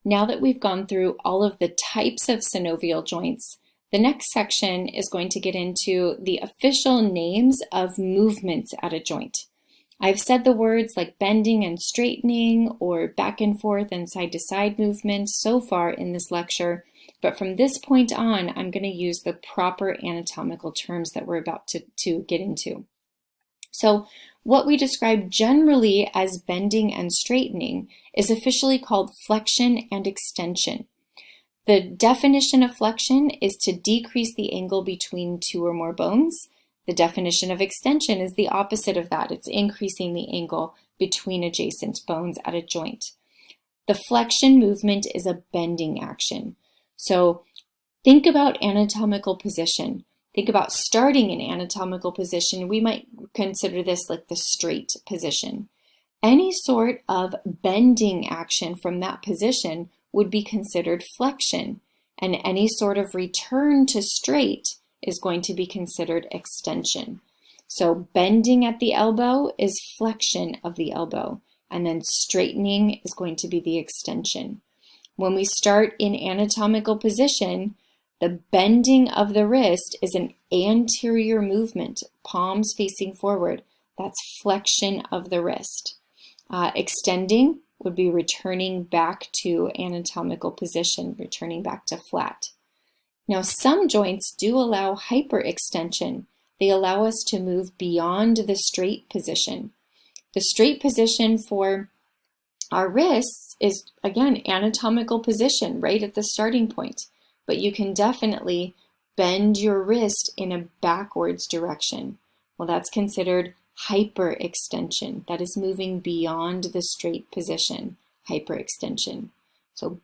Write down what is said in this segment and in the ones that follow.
Now that we've gone through all of the types of synovial joints, the next section is going to get into the official names of movements at a joint. I've said the words like bending and straightening or back and forth and side to side movement so far in this lecture, but from this point on, I'm going to use the proper anatomical terms that we're about to get into. So what we describe generally as bending and straightening is officially called flexion and extension. The definition of flexion is to decrease the angle between two or more bones. The definition of extension is the opposite of that. It's increasing the angle between adjacent bones at a joint. The flexion movement is a bending action. So think about anatomical position. Think about starting in anatomical position. We might consider this like the straight position. Any sort of bending action from that position would be considered flexion, and any sort of return to straight is going to be considered extension. So bending at the elbow is flexion of the elbow, and then straightening is going to be the extension. When we start in anatomical position, the bending of the wrist is an anterior movement, palms facing forward. That's flexion of the wrist. Extending would be returning back to anatomical position, returning back to flat. Now, some joints do allow hyperextension. They allow us to move beyond the straight position. The straight position for our wrists is, again, anatomical position right at the starting point, but you can definitely bend your wrist in a backwards direction. Well, that's considered hyperextension. That is moving beyond the straight position, hyperextension. So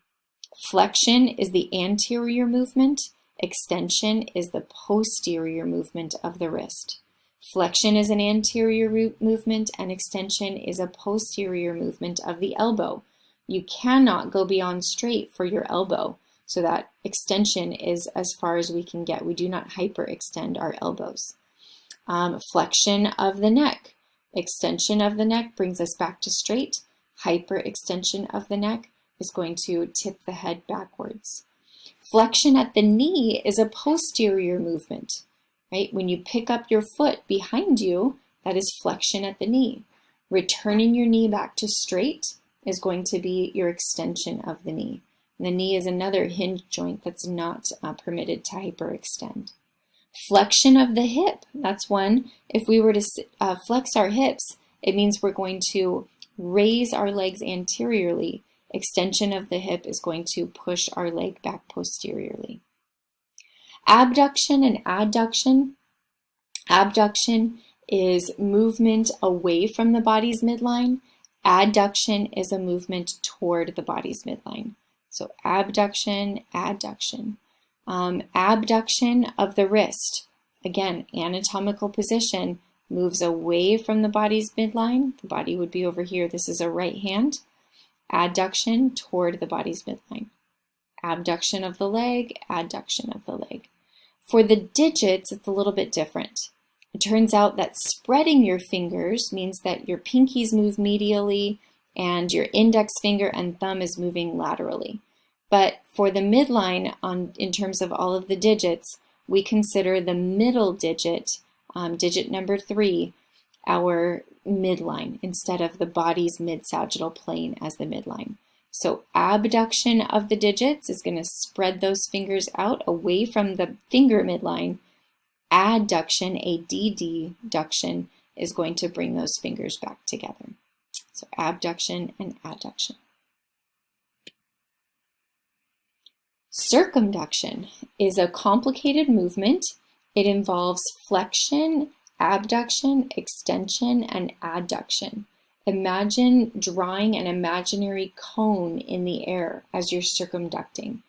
flexion is the anterior movement. Extension is the posterior movement of the wrist. Flexion is an anterior movement and extension is a posterior movement of the elbow. You cannot go beyond straight for your elbow, so that extension is as far as we can get. We do not hyperextend our elbows. Flexion of the neck. Extension of the neck brings us back to straight. Hyperextension of the neck is going to tip the head backwards. Flexion at the knee is a posterior movement, right? When you pick up your foot behind you, that is flexion at the knee. Returning your knee back to straight is going to be your extension of the knee. And the knee is another hinge joint that's not permitted to hyperextend. Flexion of the hip, that's one. If we were to flex our hips, it means we're going to raise our legs anteriorly. Extension of the hip is going to push our leg back posteriorly. Abduction and adduction. Abduction is movement away from the body's midline. Adduction is a movement toward the body's midline. So abduction, adduction. Abduction of the wrist. Again, anatomical position moves away from the body's midline. The body would be over here. This is a right hand. Adduction toward the body's midline. Abduction of the leg, adduction of the leg. For the digits, it's a little bit different. It turns out that spreading your fingers means that your pinkies move medially and your index finger and thumb is moving laterally. But for the midline, in terms of all of the digits, we consider the middle digit, digit number 3, our midline instead of the body's mid-sagittal plane as the midline. So abduction of the digits is going to spread those fingers out away from the finger midline. Adduction, adduction, is going to bring those fingers back together. So abduction and adduction. Circumduction is a complicated movement. It involves flexion, abduction, extension, and adduction. Imagine drawing an imaginary cone in the air as you're circumducting.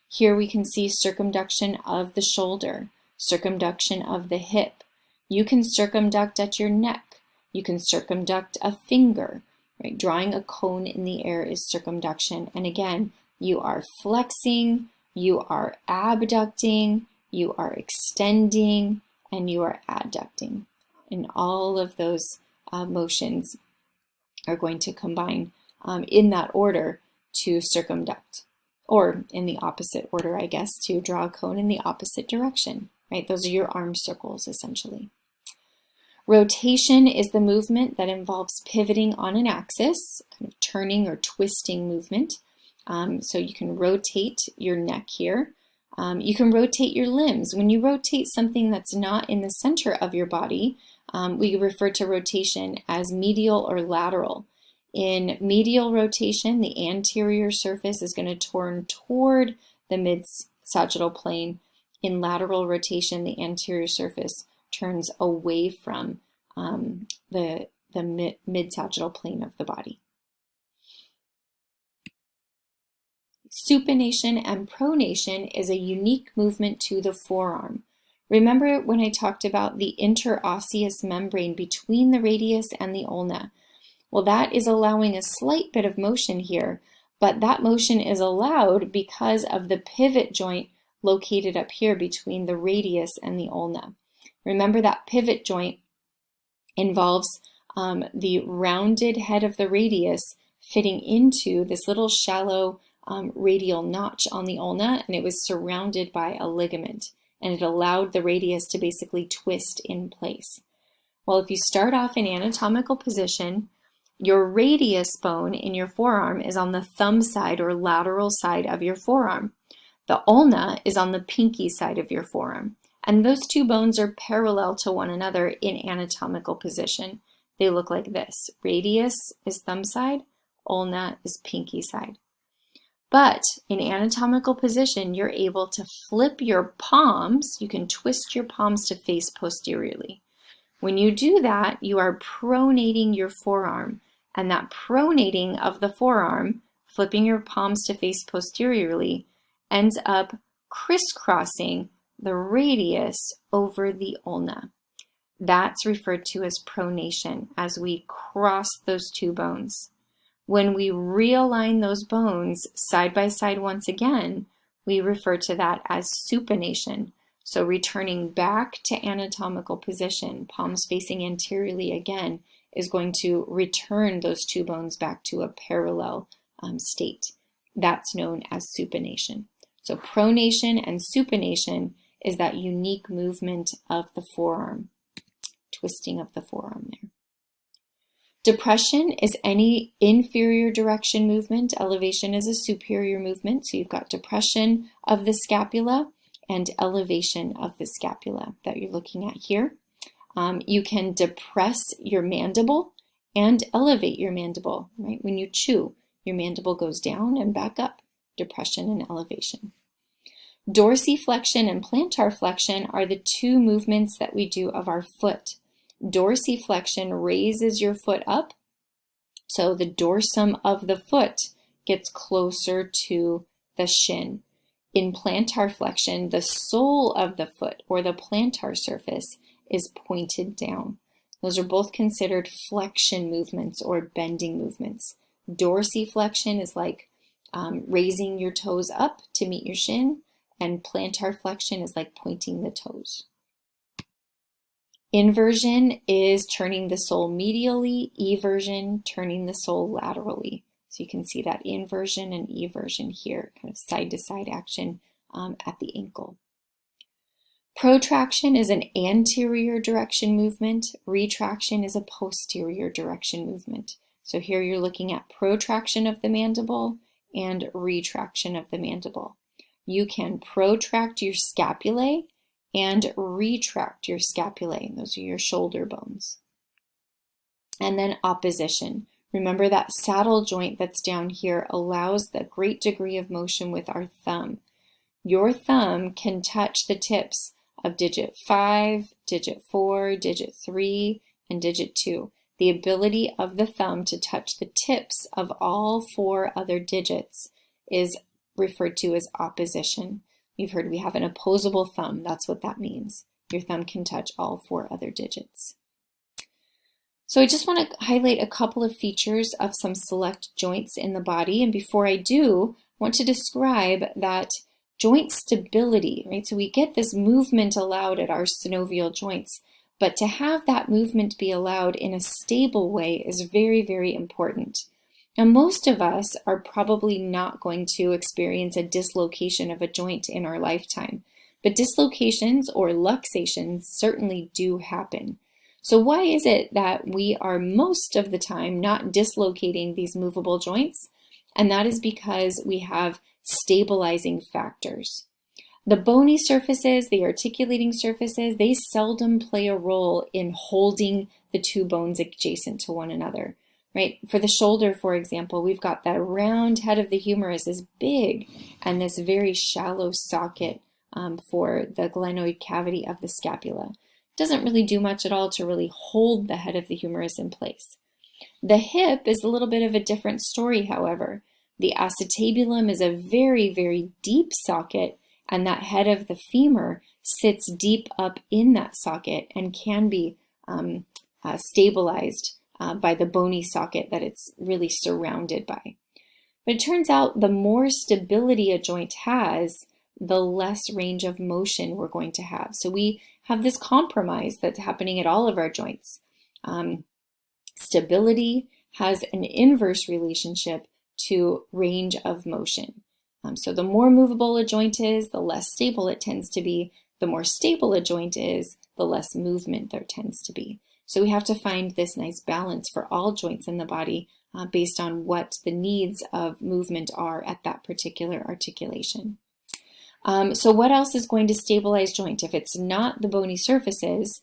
Here we can see circumduction of the shoulder, circumduction of the hip. You can circumduct at your neck. You can circumduct a finger. Right? Drawing a cone in the air is circumduction. And again, you are flexing, you are abducting, you are extending, and you are adducting. And all of those motions are going to combine in that order to circumduct, or in the opposite order, I guess, to draw a cone in the opposite direction, right? Those are your arm circles, essentially. Rotation is the movement that involves pivoting on an axis, kind of turning or twisting movement. So you can rotate your neck here. You can rotate your limbs. When you rotate something that's not in the center of your body, we refer to rotation as medial or lateral. In medial rotation, the anterior surface is going to turn toward the mid-sagittal plane. In lateral rotation, the anterior surface turns away from the mid-sagittal plane of the body. Supination and pronation is a unique movement to the forearm. Remember when I talked about the interosseous membrane between the radius and the ulna? Well, that is allowing a slight bit of motion here, but that motion is allowed because of the pivot joint located up here between the radius and the ulna. Remember that pivot joint involves the rounded head of the radius fitting into this little shallow radial notch on the ulna, and it was surrounded by a ligament, and it allowed the radius to basically twist in place. Well, if you start off in anatomical position, your radius bone in your forearm is on the thumb side or lateral side of your forearm. The ulna is on the pinky side of your forearm. And those two bones are parallel to one another in anatomical position. They look like this. Radius is thumb side, ulna is pinky side. But in anatomical position, you're able to flip your palms. You can twist your palms to face posteriorly. When you do that, you are pronating your forearm. And that pronating of the forearm, flipping your palms to face posteriorly, ends up crisscrossing the radius over the ulna. That's referred to as pronation, as we cross those two bones. When we realign those bones side by side once again, we refer to that as supination. So returning back to anatomical position, palms facing anteriorly again, is going to return those two bones back to a parallel state. That's known as supination. So pronation and supination is that unique movement of the forearm, twisting of the forearm there. Depression is any inferior direction movement. Elevation is a superior movement. So you've got depression of the scapula and elevation of the scapula that you're looking at here. You can depress your mandible and elevate your mandible, right? When you chew, your mandible goes down and back up, depression and elevation. Dorsiflexion and plantar flexion are the two movements that we do of our foot. Dorsiflexion raises your foot up, so the dorsum of the foot gets closer to the shin. In plantar flexion, the sole of the foot, or the plantar surface, is pointed down. Those are both considered flexion movements or bending movements. Dorsiflexion is like raising your toes up to meet your shin, and plantar flexion is like pointing the toes. Inversion is turning the sole medially, eversion turning the sole laterally. So you can see that inversion and eversion here, kind of side-to-side action at the ankle. Protraction is an anterior direction movement. Retraction is a posterior direction movement. So here you're looking at protraction of the mandible and retraction of the mandible. You can protract your scapulae and retract your scapulae. Those are your shoulder bones. And then opposition. Remember that saddle joint that's down here allows the great degree of motion with our thumb. Your thumb can touch the tips of digit 5, digit 4, digit 3, and digit 2. The ability of the thumb to touch the tips of all 4 other digits is referred to as opposition. You've heard we have an opposable thumb. That's what that means. Your thumb can touch all 4 other digits. So I just want to highlight a couple of features of some select joints in the body. And before I do, I want to describe that joint stability, right? So we get this movement allowed at our synovial joints, but to have that movement be allowed in a stable way is very, very important. Now, most of us are probably not going to experience a dislocation of a joint in our lifetime, but dislocations or luxations certainly do happen. So why is it that we are most of the time not dislocating these movable joints? And that is because we have stabilizing factors. The bony surfaces, the articulating surfaces, they seldom play a role in holding the two bones adjacent to one another, right? For the shoulder, for example, we've got that round head of the humerus is big and this very shallow socket for the glenoid cavity of the scapula. Doesn't really do much at all to really hold the head of the humerus in place. The hip is a little bit of a different story, however. The acetabulum is a very, very deep socket, and that head of the femur sits deep up in that socket and can be stabilized by the bony socket that it's really surrounded by. But it turns out the more stability a joint has, the less range of motion we're going to have. So we have this compromise that's happening at all of our joints. Stability has an inverse relationship to range of motion. So the more movable a joint is, the less stable it tends to be. The more stable a joint is, the less movement there tends to be. So we have to find this nice balance for all joints in the body based on what the needs of movement are at that particular articulation. So what else is going to stabilize joint? If it's not the bony surfaces,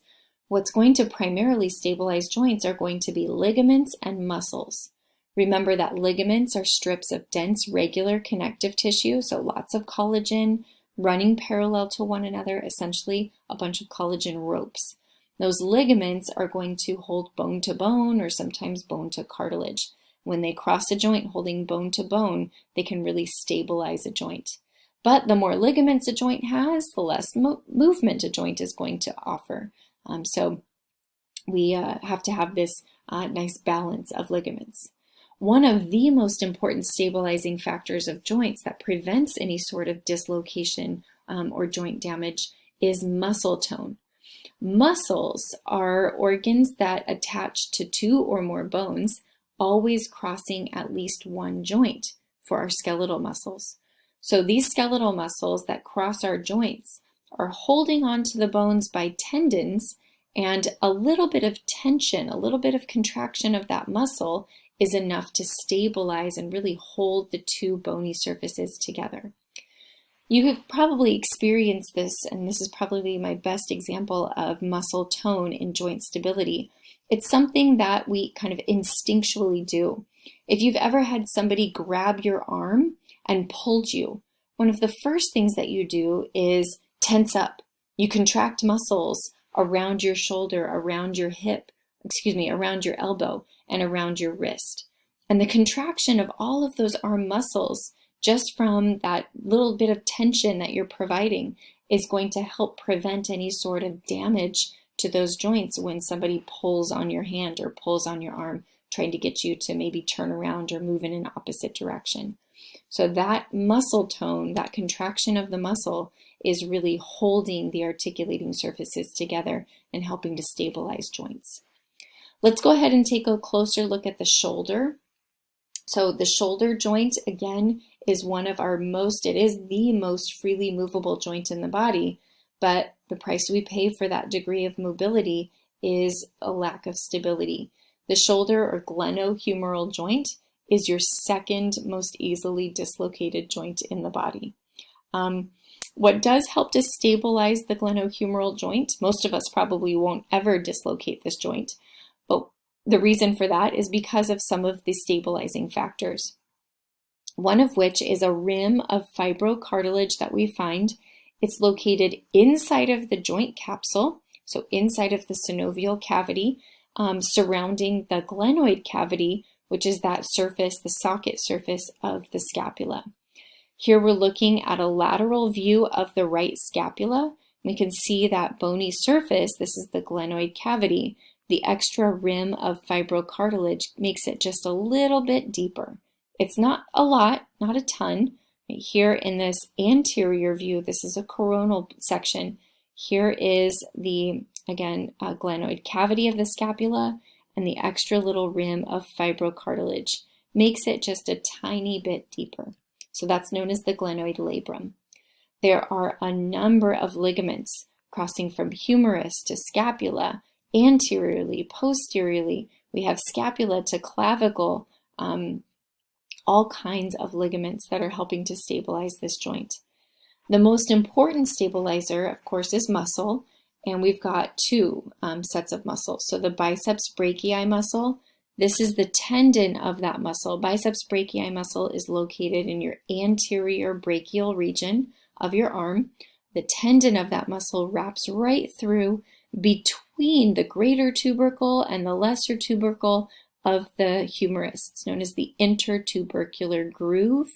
what's going to primarily stabilize joints are going to be ligaments and muscles. Remember that ligaments are strips of dense, regular connective tissue, so lots of collagen running parallel to one another, essentially a bunch of collagen ropes. Those ligaments are going to hold bone to bone or sometimes bone to cartilage. When they cross a joint holding bone to bone, they can really stabilize a joint. But the more ligaments a joint has, the less movement a joint is going to offer. So we have to have this nice balance of ligaments. One of the most important stabilizing factors of joints that prevents any sort of dislocation or joint damage is muscle tone. Muscles are organs that attach to two or more bones, always crossing at least one joint for our skeletal muscles. So these skeletal muscles that cross our joints are holding onto the bones by tendons, and a little bit of tension, a little bit of contraction of that muscle is enough to stabilize and really hold the two bony surfaces together. You have probably experienced this, and this is probably my best example of muscle tone in joint stability. It's something that we kind of instinctually do. If you've ever had somebody grab your arm and pulled you, one of the first things that you do is tense up. You contract muscles around your shoulder, around your hip, around your elbow, and around your wrist. And the contraction of all of those arm muscles, just from that little bit of tension that you're providing, is going to help prevent any sort of damage to those joints when somebody pulls on your hand or pulls on your arm, trying to get you to maybe turn around or move in an opposite direction. So that muscle tone, that contraction of the muscle, is really holding the articulating surfaces together and helping to stabilize joints. Let's go ahead and take a closer look at the shoulder. So the shoulder joint, again, is it is the most freely movable joint in the body, but the price we pay for that degree of mobility is a lack of stability. The shoulder or glenohumeral joint is your second most easily dislocated joint in the body. What does help to stabilize the glenohumeral joint, most of us probably won't ever dislocate this joint, but the reason for that is because of some of the stabilizing factors. One of which is a rim of fibrocartilage that we find. It's located inside of the joint capsule, so inside of the synovial cavity, surrounding the glenoid cavity, which is that surface, the socket surface of the scapula. Here we're looking at a lateral view of the right scapula. We can see that bony surface, this is the glenoid cavity. The extra rim of fibrocartilage makes it just a little bit deeper. It's not a lot, not a ton. Here in this anterior view, this is a coronal section. Here is the, again, glenoid cavity of the scapula and the extra little rim of fibrocartilage. makes it just a tiny bit deeper. So that's known as the glenoid labrum. There are a number of ligaments crossing from humerus to scapula, anteriorly, posteriorly. We have scapula to clavicle, all kinds of ligaments that are helping to stabilize this joint. The most important stabilizer, of course, is muscle, and we've got two sets of muscles. So the biceps brachii muscle, this is the tendon of that muscle. Biceps brachii muscle is located in your anterior brachial region of your arm. The tendon of that muscle wraps right through between the greater tubercle and the lesser tubercle of the humerus. It's known as the intertubercular groove,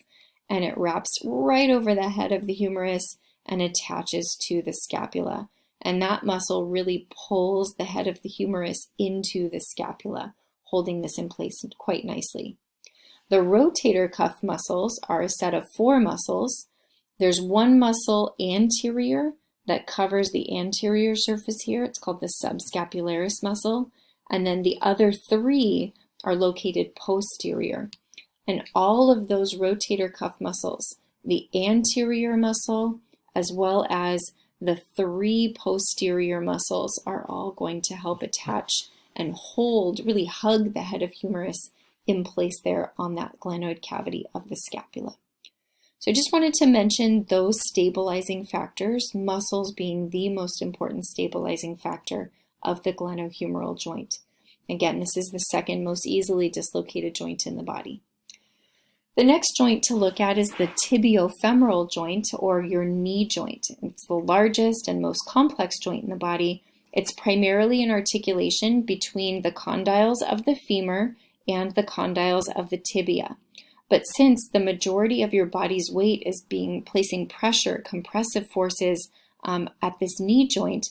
and it wraps right over the head of the humerus and attaches to the scapula. And that muscle really pulls the head of the humerus into the scapula, holding this in place quite nicely. The rotator cuff muscles are a set of 4 muscles. There's one muscle anterior that covers the anterior surface here. It's called the subscapularis muscle. And then the other 3 are located posterior. And all of those rotator cuff muscles, the anterior muscle, as well as the 3 posterior muscles, are all going to help attach and hold, really hug the head of humerus in place there on that glenoid cavity of the scapula. So I just wanted to mention those stabilizing factors, muscles being the most important stabilizing factor of the glenohumeral joint. Again, this is the second most easily dislocated joint in the body. The next joint to look at is the tibiofemoral joint, or your knee joint. It's the largest and most complex joint in the body. It's primarily an articulation between the condyles of the femur and the condyles of the tibia. But since the majority of your body's weight is placing pressure, compressive forces at this knee joint,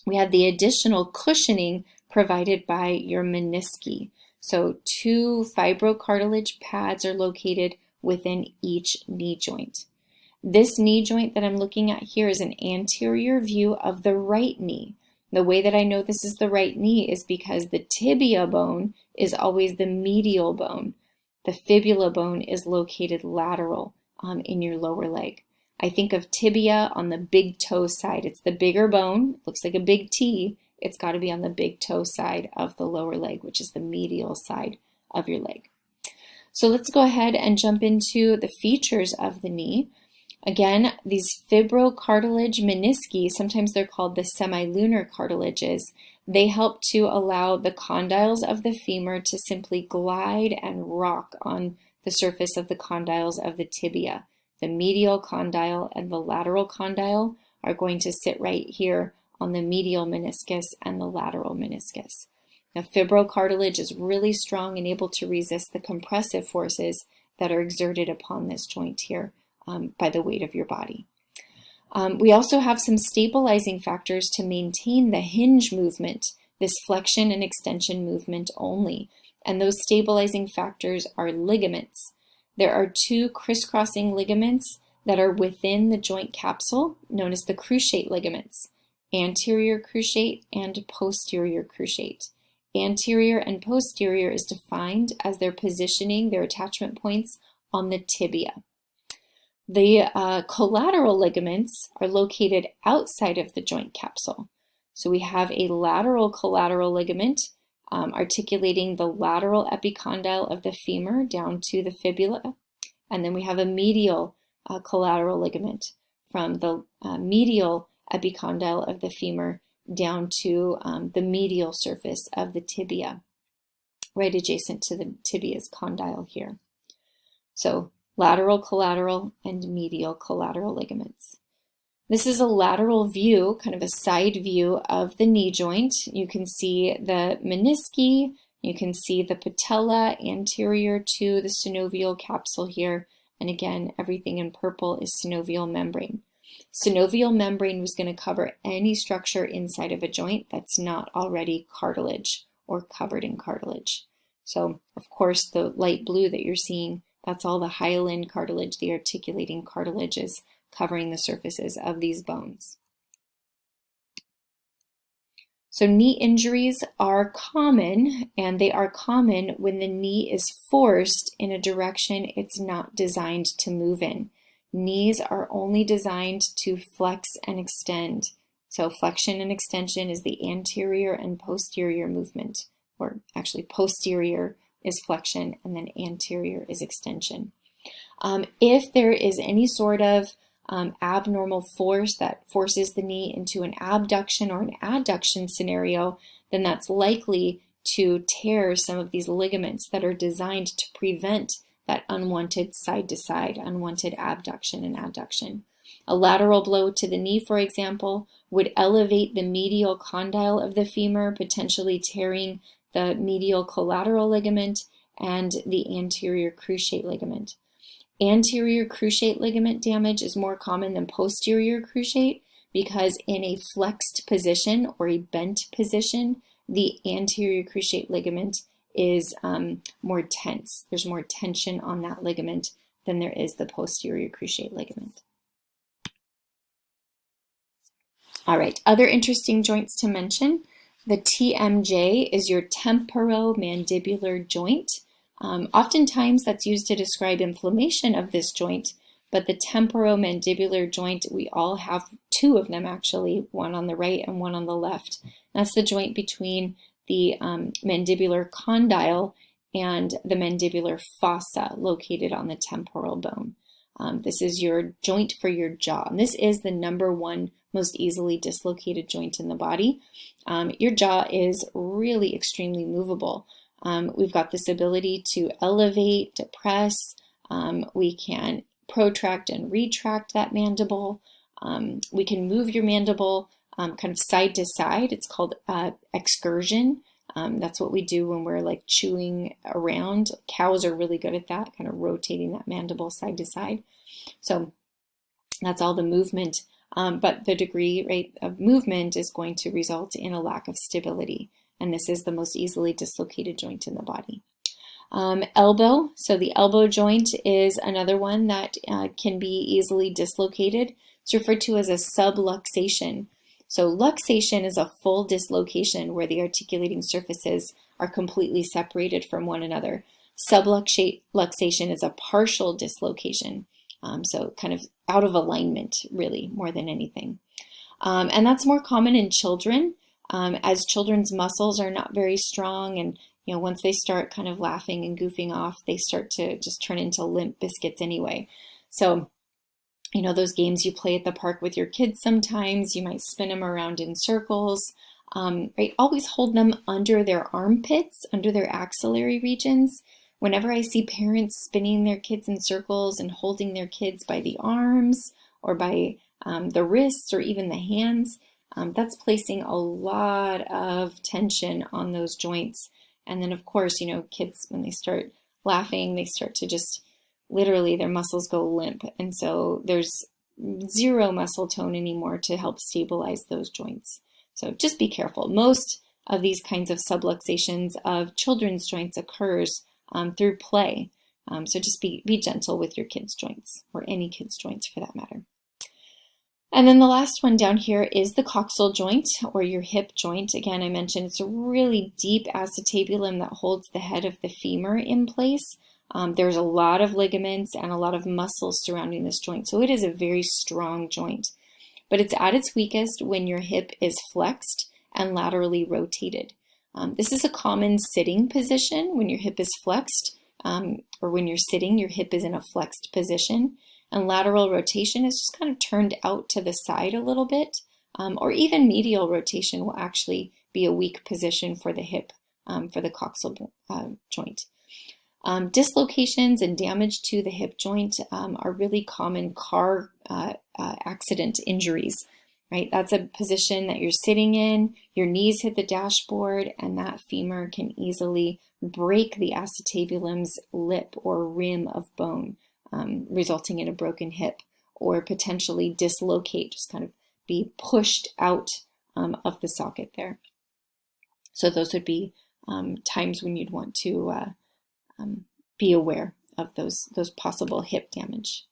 we have the additional cushioning provided by your menisci. So 2 fibrocartilage pads are located within each knee joint. This knee joint that I'm looking at here is an anterior view of the right knee. The way that I know this is the right knee is because the tibia bone is always the medial bone. The fibula bone is located lateral in your lower leg. I think of tibia on the big toe side. It's the bigger bone, looks like a big T. It's got to be on the big toe side of the lower leg, which is the medial side of your leg. So let's go ahead and jump into the features of the knee. Again, these fibrocartilage menisci, sometimes they're called the semilunar cartilages, they help to allow the condyles of the femur to simply glide and rock on the surface of the condyles of the tibia. The medial condyle and the lateral condyle are going to sit right here on the medial meniscus and the lateral meniscus. Now, fibrocartilage is really strong and able to resist the compressive forces that are exerted upon this joint here by the weight of your body. We also have some stabilizing factors to maintain the hinge movement, this flexion and extension movement only. And those stabilizing factors are ligaments. There are 2 crisscrossing ligaments that are within the joint capsule, known as the cruciate ligaments, anterior cruciate and posterior cruciate. Anterior and posterior is defined as their positioning, their attachment points on the tibia. The collateral ligaments are located outside of the joint capsule. So we have a lateral collateral ligament articulating the lateral epicondyle of the femur down to the fibula. And then we have a medial collateral ligament from the medial epicondyle of the femur down to the medial surface of the tibia, right adjacent to the tibia's condyle here. So lateral collateral and medial collateral ligaments. This is a lateral view, kind of a side view of the knee joint. You can see the menisci, you can see the patella anterior to the synovial capsule here. And again, everything in purple is synovial membrane. Synovial membrane was going to cover any structure inside of a joint that's not already cartilage or covered in cartilage. So, of course, the light blue that you're seeing, that's all the hyaline cartilage, the articulating cartilages covering the surfaces of these bones. So knee injuries are common, and they are common when the knee is forced in a direction it's not designed to move in. Knees are only designed to flex and extend. So flexion and extension is the anterior and posterior movement, or actually posterior is flexion and then anterior is extension. If there is any sort of abnormal force that forces the knee into an abduction or an adduction scenario, then that's likely to tear some of these ligaments that are designed to prevent that unwanted side-to-side, unwanted abduction and adduction. A lateral blow to the knee, for example, would elevate the medial condyle of the femur, potentially tearing the medial collateral ligament and the anterior cruciate ligament. Anterior cruciate ligament damage is more common than posterior cruciate because in a flexed position or a bent position, the anterior cruciate ligament is more tense. There's more tension on that ligament than there is the posterior cruciate ligament. All right, other interesting joints to mention. The TMJ is your temporomandibular joint. Oftentimes that's used to describe inflammation of this joint, but the temporomandibular joint, we all have two of them actually, one on the right and one on the left. That's the joint between the mandibular condyle and the mandibular fossa located on the temporal bone. This is your joint for your jaw, and this is the number one most easily dislocated joint in the body. Your jaw is really extremely movable. We've got this ability to elevate, depress. We can protract and retract that mandible. We can move your mandible kind of side to side. It's called excursion. That's what we do when we're like chewing around. Cows are really good at that, kind of rotating that mandible side to side. So that's all the movement. But the degree rate of movement is going to result in a lack of stability. And this is the most easily dislocated joint in the body. Elbow, so the elbow joint is another one that can be easily dislocated. It's referred to as a subluxation. So luxation is a full dislocation where the articulating surfaces are completely separated from one another. Subluxation is a partial dislocation, so kind of out of alignment, really, more than anything. And that's more common in children. As children's muscles are not very strong, and once they start kind of laughing and goofing off, they start to just turn into limp biscuits anyway. So, those games you play at the park with your kids sometimes, you might spin them around in circles, right? Always hold them under their armpits, under their axillary regions. Whenever I see parents spinning their kids in circles and holding their kids by the arms or by the wrists or even the hands, that's placing a lot of tension on those joints. And then, of course, kids, when they start laughing, they start to just literally their muscles go limp. And so there's zero muscle tone anymore to help stabilize those joints. So just be careful. Most of these kinds of subluxations of children's joints occurs through play. So just be gentle with your kids' joints, or any kids' joints for that matter. And then the last one down here is the coxal joint, or your hip joint. Again, I mentioned it's a really deep acetabulum that holds the head of the femur in place. There's a lot of ligaments and a lot of muscles surrounding this joint, so it is a very strong joint. But it's at its weakest when your hip is flexed and laterally rotated. This is a common sitting position when your hip is flexed, or when you're sitting, your hip is in a flexed position. And lateral rotation is just kind of turned out to the side a little bit, or even medial rotation will actually be a weak position for the hip, for the coxal joint. Dislocations and damage to the hip joint are really common car accident injuries, right? That's a position that you're sitting in, your knees hit the dashboard, and that femur can easily break the acetabulum's lip or rim of bone, resulting in a broken hip, or potentially dislocate, just kind of be pushed out of the socket there. So those would be times when you'd want to be aware of those possible hip damage.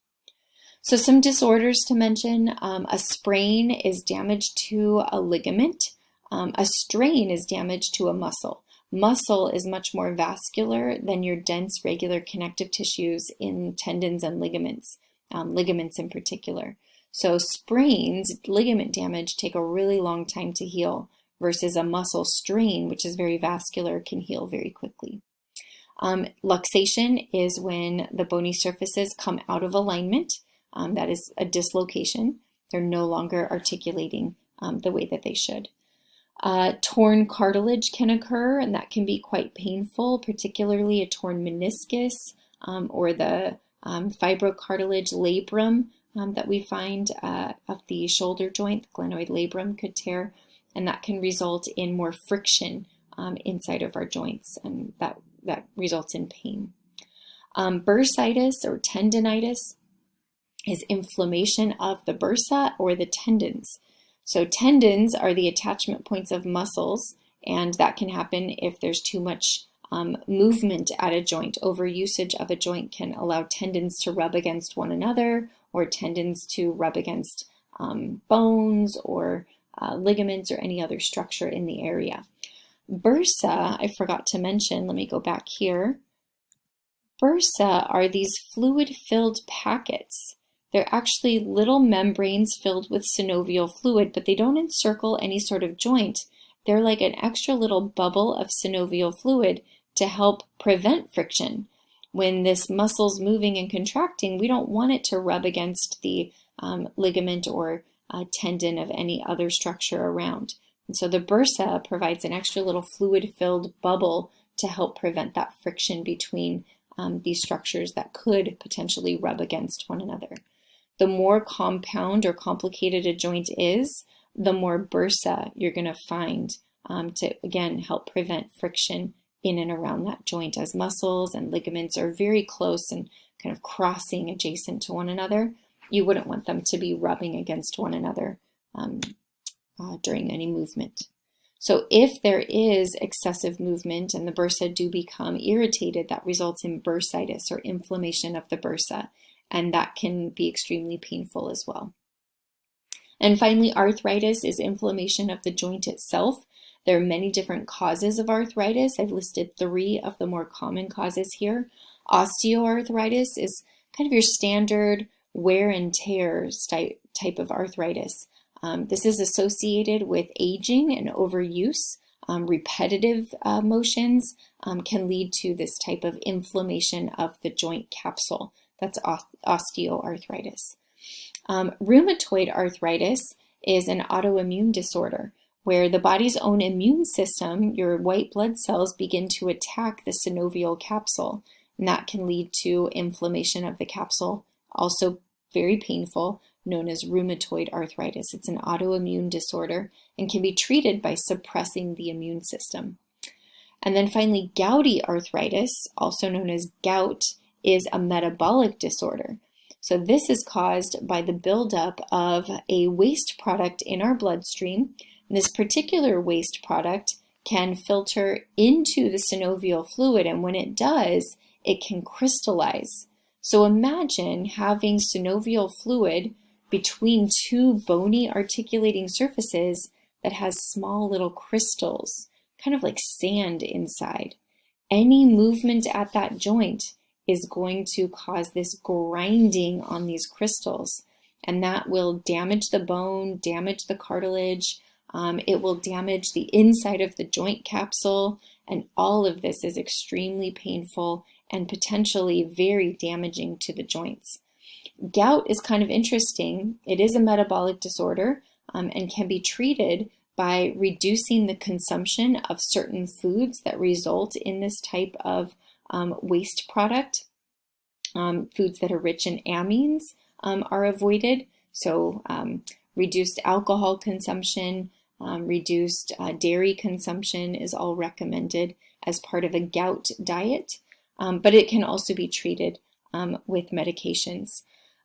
So some disorders to mention. A sprain is damage to a ligament. A strain is damage to a muscle. Muscle is much more vascular than your dense, regular connective tissues in tendons and ligaments, ligaments in particular. So sprains, ligament damage, take a really long time to heal versus a muscle strain, which is very vascular, can heal very quickly. Luxation is when the bony surfaces come out of alignment. That is a dislocation. They're no longer articulating the way that they should. Torn cartilage can occur, and that can be quite painful, particularly a torn meniscus or the fibrocartilage labrum that we find of the shoulder joint. The glenoid labrum could tear, and that can result in more friction inside of our joints, and that results in pain. Bursitis or tendinitis is inflammation of the bursa or the tendons. So tendons are the attachment points of muscles, and that can happen if there's too much movement at a joint. Overusage of a joint can allow tendons to rub against one another, or tendons to rub against bones or ligaments or any other structure in the area. Bursa, I forgot to mention, let me go back here. Bursa are these fluid-filled packets. They're actually little membranes filled with synovial fluid, but they don't encircle any sort of joint. They're like an extra little bubble of synovial fluid to help prevent friction. When this muscle's moving and contracting, we don't want it to rub against the ligament or tendon of any other structure around. And so the bursa provides an extra little fluid-filled bubble to help prevent that friction between these structures that could potentially rub against one another. The more compound or complicated a joint is, the more bursa you're going to find to, again, help prevent friction in and around that joint, as muscles and ligaments are very close and kind of crossing adjacent to one another. You wouldn't want them to be rubbing against one another during any movement. So if there is excessive movement and the bursa do become irritated, that results in bursitis or inflammation of the bursa, and that can be extremely painful as well. And finally, arthritis is inflammation of the joint itself. There are many different causes of arthritis. I've listed 3 of the more common causes here. Osteoarthritis is kind of your standard wear and tear type of arthritis. This is associated with aging and overuse. Repetitive motions can lead to this type of inflammation of the joint capsule. That's osteoarthritis. Rheumatoid arthritis is an autoimmune disorder where the body's own immune system, your white blood cells, begin to attack the synovial capsule, and that can lead to inflammation of the capsule, also very painful, known as rheumatoid arthritis. It's an autoimmune disorder and can be treated by suppressing the immune system. And then finally, gouty arthritis, also known as gout, is a metabolic disorder. So this is caused by the buildup of a waste product in our bloodstream. And this particular waste product can filter into the synovial fluid, and when it does, it can crystallize. So imagine having synovial fluid between 2 bony articulating surfaces that has small little crystals, kind of like sand inside. Any movement at that joint is going to cause this grinding on these crystals, and that will damage the bone, damage the cartilage, it will damage the inside of the joint capsule, and all of this is extremely painful and potentially very damaging to the joints. Gout is kind of interesting. It is a metabolic disorder and can be treated by reducing the consumption of certain foods that result in this type of waste product. Foods that are rich in amines are avoided. So reduced alcohol consumption, reduced dairy consumption is all recommended as part of a gout diet, but it can also be treated with medications.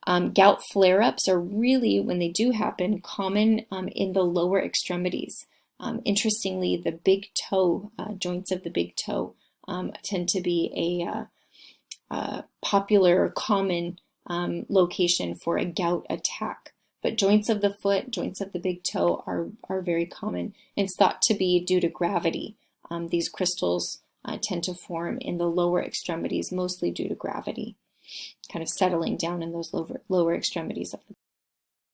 Gout flare-ups are really, when they do happen, common in the lower extremities. Interestingly, the big toe, joints of the big toe, tend to be a popular or common location for a gout attack. But joints of the foot, joints of the big toe are very common. And it's thought to be due to gravity. These crystals tend to form in the lower extremities, mostly due to gravity, kind of settling down in those lower extremities of the